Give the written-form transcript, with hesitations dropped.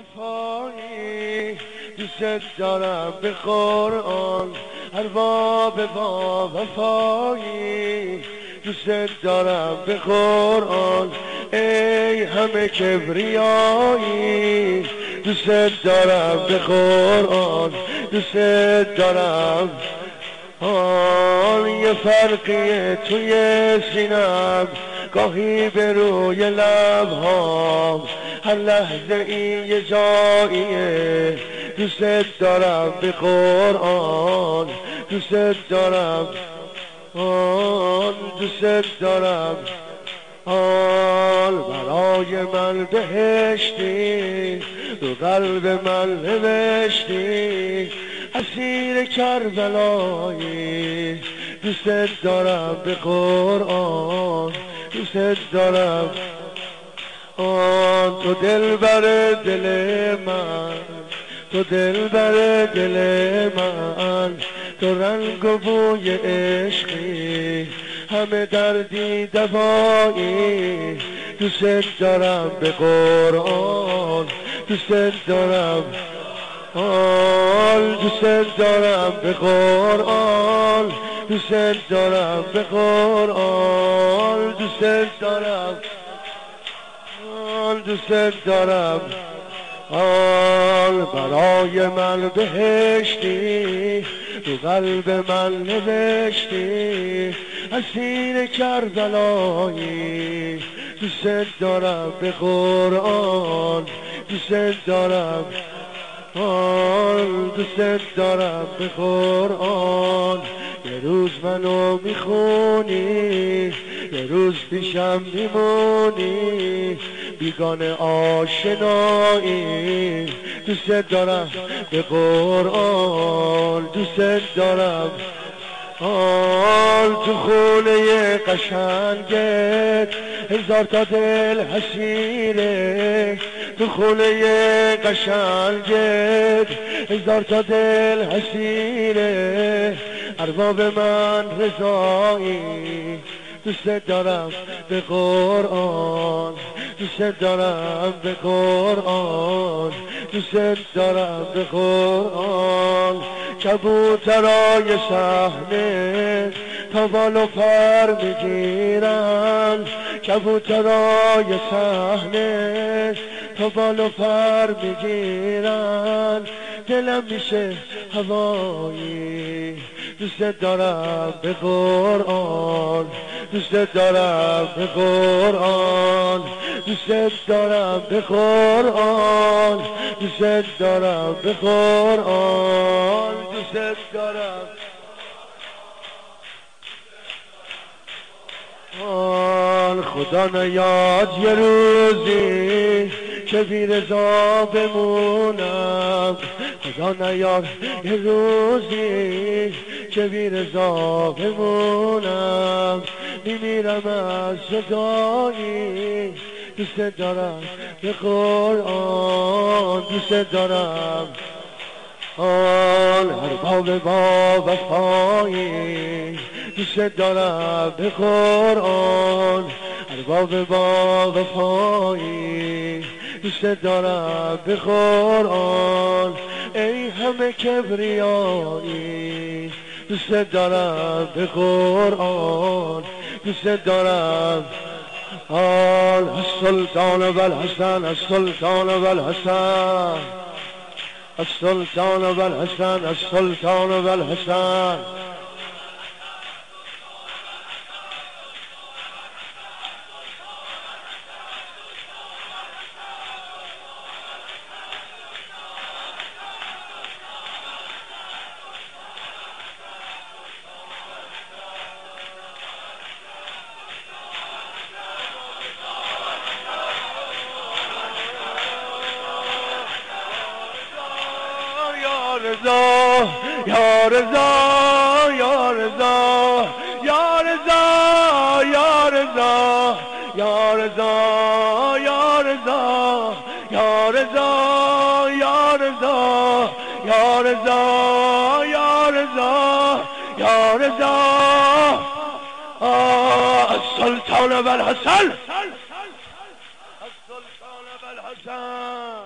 وفایی دوست دارم به قرآن ارباب با وفایی دوست دارم به قرآن ای همه کبریایی دوست دارم به قرآن دوست دارم یه فرقیه توی سینم گاهی به روی لبهام هر لحظه این یه جاییه دوست دارم به قرآن دوست دارم دوست دارم برای من بهشتی تو قلب من نوشتی اسیر کربلایی دوست دارم به قرآن دوست دارم تو دل بر دل من تو دل بر دل من تو رنگ و بوی عشقی همه دردی دوایی دوست دارم به قرآن دوست دارم دوست دارم به قرآن دوست دارم به قرآن دوست دارم دوست دارم برای من بهشتی تو قلب من نوشتی اسیر کربلایی دوست دارم به قرآن دوست دارم دوست دارم به قرآن یه روز منو میخونی یه روز پیشم میمونی بیگانه آشنایی دوست دارم به قرآن دوست دارم تو خونه قشنگت هزار تا دل حسیره تو خونه قشنگت هزار تا دل حسیره ارباب من رضایی دوست دارم به قرآن دوست دارم به قرآن دوست دارم به قرآن کبوترای صحنه تا بال و پر میگیرن کبوترای صحنه تا بال و پر میگیرن دلم میشه هوایی دوست دارم به قرآن دوست دارم به قرآن دوست دارم به قرآن دوست دارم به قرآن دوست دارم خدا نیاد یه روزی که بی رضا بمونم خدا نیاد یه روزی که بی رضا بمونم میمیرم از جدایی دوست دارم به قرآن دوست دارم ارباب با وفایی دوست دارم به قرآن ارباب با وفایی دوست دارم به قرآن ای همه کبریایی دوست دارم به قرآن دوست دارم السلطان و الحسن السلطان و الحسن السلطان و الحسن السلطان و الحسن یا رضا یا رضا یا رضا یا رضا یا رضا یا رضا یا رضا یا رضا یا رضا یا رضا یا رضا السلطان و الحسن السلطان و الحسن